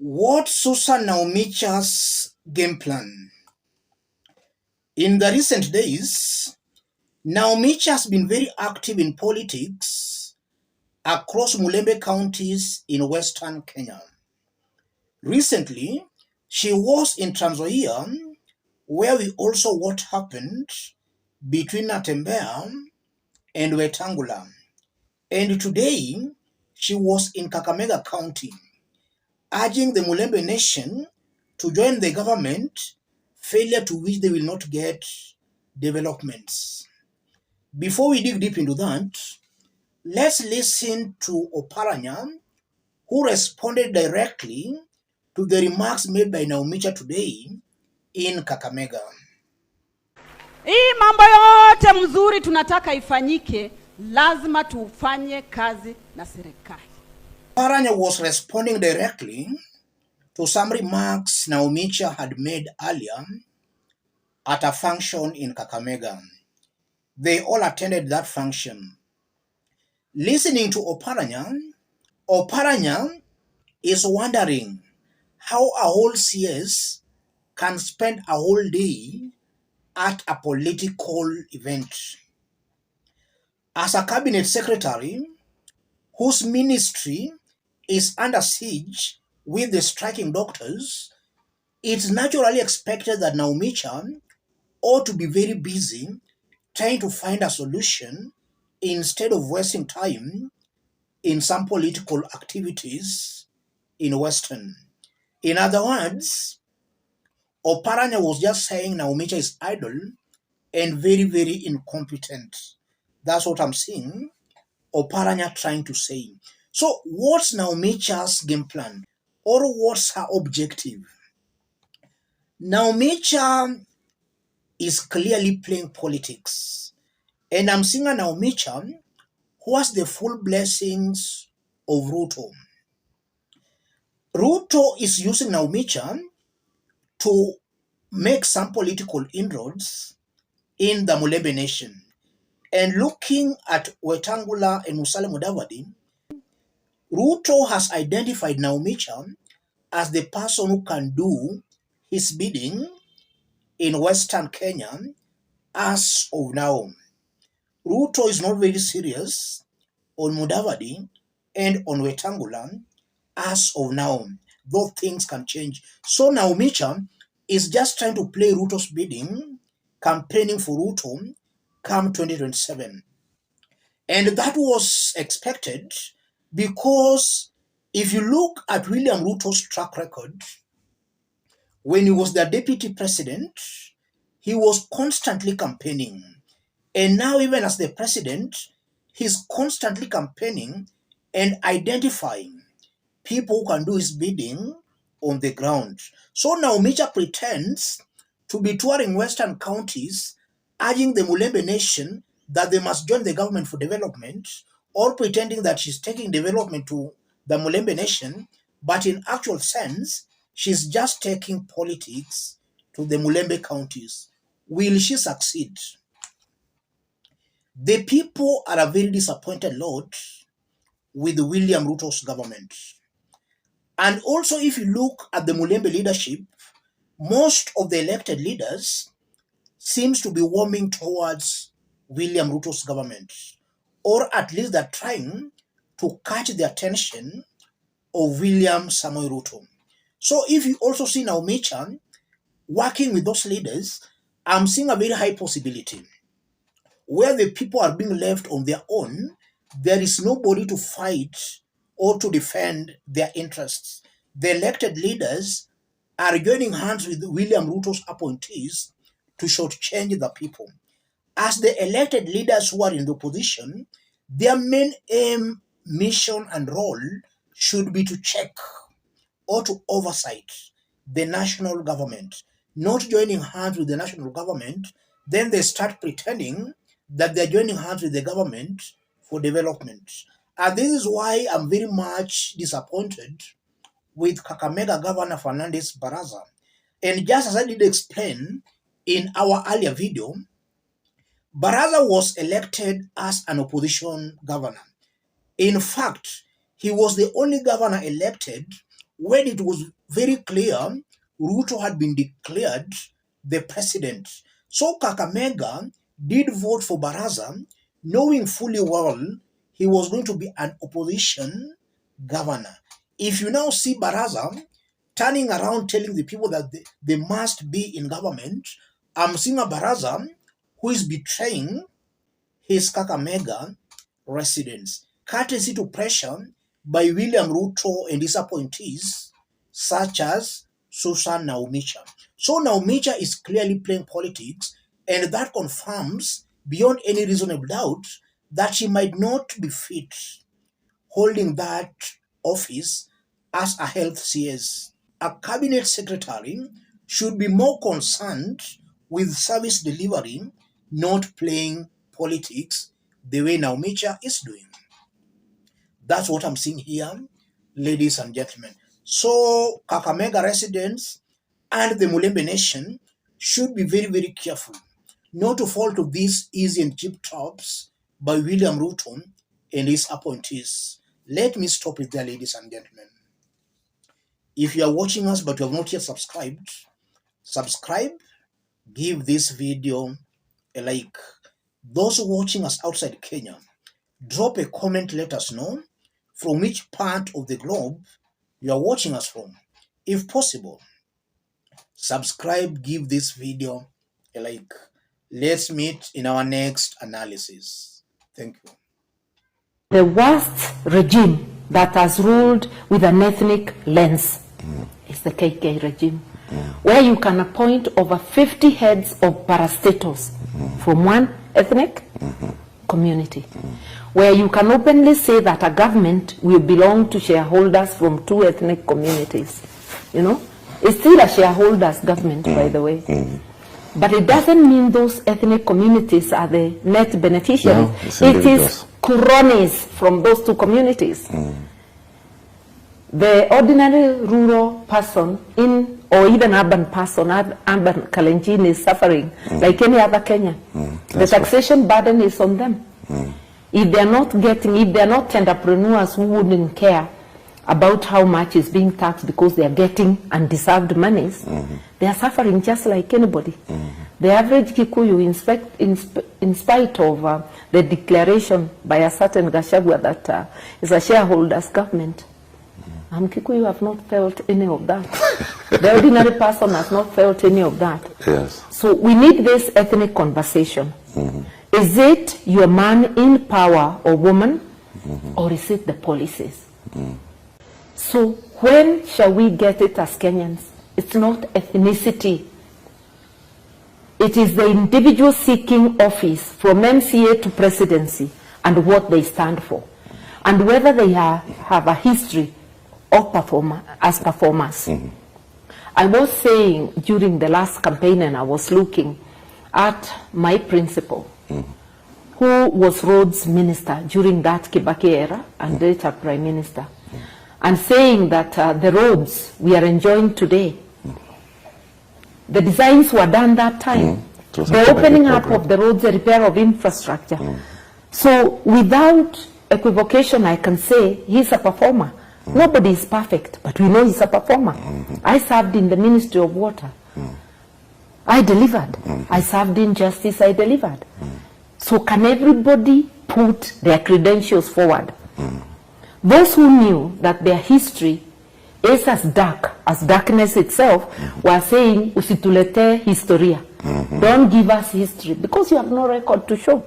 What's Susan Nakhumicha's game plan? In the recent days, Nakhumicha has been very active in politics across Mulembe counties in western Kenya. Recently, she was in Trans Nzoia, where we also what happened between Natembeya and Wetangula. And today, she was in Kakamega County, urging the Mulembe nation to join the government, failure to which they will not get developments. Before we dig deep into that, let's listen to Oparanya, who responded directly to the remarks made by Nakhumicha today in Kakamega. Hii mambo yote mzuri tunataka ifanyike, lazima tufanye kazi na serikali. Oparanya was responding directly to some remarks Nakhumicha had made earlier at a function in Kakamega. They all attended that function. Listening to Oparanya is wondering how a whole CS can spend a whole day at a political event. As a cabinet secretary whose ministry is under siege with the striking doctors, it's naturally expected that Nakhumicha ought to be very busy trying to find a solution instead of wasting time in some political activities in Western. In other words, Oparanya was just saying Nakhumicha is idle and very, very incompetent. That's what I'm seeing Oparanya trying to say. So what's Nakhumicha's game plan? Or what's her objective? Nakhumicha is clearly playing politics. And I'm seeing a Nakhumicha who has the full blessings of Ruto. Ruto is using Nakhumicha to make some political inroads in the Mulembe nation. And looking at Wetangula and Mudavadi, Ruto has identified Nakhumicha as the person who can do his bidding in Western Kenya as of now. Ruto is not very serious on Mudavadi and on Wetangula as of now, though things can change. So Nakhumicha is just trying to play Ruto's bidding, campaigning for Ruto come 2027. And that was expected because if you look at William Ruto's track record, when he was the deputy president, he was constantly campaigning. And now even as the president, he's constantly campaigning and identifying people who can do his bidding on the ground. So Nakhumicha pretends to be touring Western counties, urging the Mulembe nation that they must join the government for development, or pretending that she's taking development to the Mulembe nation, but in actual sense, she's just taking politics to the Mulembe counties. Will she succeed? The people are a very disappointed lot with William Ruto's government. And also, if you look at the Mulembe leadership, most of the elected leaders seems to be warming towards William Ruto's government, or at least they're trying to catch the attention of William Samoei Ruto. So if you also see Nakhumicha working with those leaders, I'm seeing a very high possibility where the people are being left on their own. There is nobody to fight or to defend their interests. The elected leaders are joining hands with William Ruto's appointees to shortchange the people. As the elected leaders who are in the opposition, their main aim, mission, and role should be to check or to oversight the national government, not joining hands with the national government. Then they start pretending that they're joining hands with the government for development. And this is why I'm very much disappointed with Kakamega Governor Fernandez Baraza. And just as I did explain in our earlier video, Baraza was elected as an opposition governor. In fact, he was the only governor elected when it was very clear Ruto had been declared the president. So Kakamega did vote for Baraza, knowing fully well he was going to be an opposition governor. If you now see Baraza turning around telling the people that they must be in government, I'm seeing a Baraza who is betraying his Kakamega residents, courtesy to pressure by William Ruto and his appointees, such as Susan Nakhumicha. So Nakhumicha is clearly playing politics, and that confirms beyond any reasonable doubt that she might not be fit holding that office as a health CS. A cabinet secretary should be more concerned with service delivery, not playing politics the way Nakhumicha is doing. That's what I'm seeing here, ladies and gentlemen. So Kakamega residents and the Mulembe Nation should be very, very careful not to fall to these easy and cheap traps by William Ruto and his appointees. Let me stop it there, ladies and gentlemen. If you are watching us but you have not yet subscribed, subscribe, give this video a like. Those watching us outside Kenya, drop a comment, let us know from which part of the globe you are watching us from. If possible, subscribe, give this video a like. Let's meet in our next analysis. Thank you. The worst regime that has ruled with an ethnic lens is the KK regime, where you can appoint over 50 heads of parastatals from one ethnic community, where you can openly say that a government will belong to shareholders from two ethnic communities. You know, it's still a shareholders government, by the way. But it doesn't mean those ethnic communities are the net beneficiaries. No, it is cronies from those two communities. The ordinary rural person or even urban person, urban Kalenjin is suffering like any other Kenyan. The taxation burden is on them. If they are not entrepreneurs who wouldn't care about how much is being taxed because they are getting undeserved monies, they are suffering just like anybody. The average Kikuyu, in spite of the declaration by a certain Gachagua that is a shareholders government, Kikuyu have not felt any of that. The ordinary person has not felt any of that. Yes. So we need this ethnic conversation. Is it your man in power or woman, or is it the policies? So when shall we get it as Kenyans? It's not ethnicity. It is the individual seeking office from MCA to presidency and what they stand for, and whether they have a history of performers. I was saying during the last campaign, and I was looking at my principal, who was roads minister during that Kibaki era and later prime minister, and saying that the roads we are enjoying today, the designs were done that time. The opening up of the roads, the repair of infrastructure. So without equivocation, I can say he's a performer. Nobody is perfect, but we know he's a performer. I served in the Ministry of Water. I delivered. I served in Justice. I delivered. So can everybody put their credentials forward? Those who knew that their history is as dark as darkness itself were saying, usitulete historia. Don't give us history because you have no record to show.